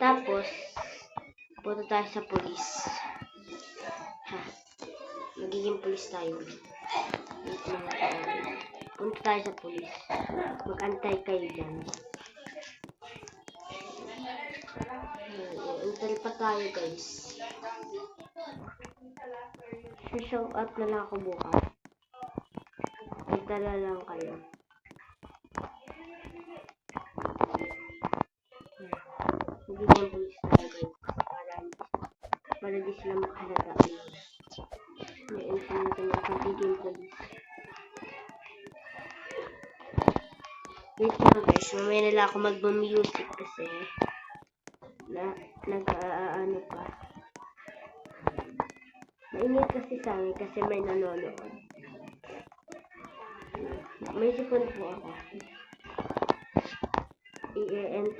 Tapos, punta tayo sa pulis. Ha? Magiging pulis tayo. Punta tayo sa pulis. Mag-antay kayo dyan. Antay pa tayo, guys. Show out na lang ako bukas. Magdala lang kayo. Magiging pulis tayo, guys. Para di sila makalata. May info natin yung pagiging pulis. Wait lang, guys. Mamaya na lang ako mag-music kasi nag-ano pa. Mainit kasi sa amin kasi may nanonood. May sipon po ako. I-end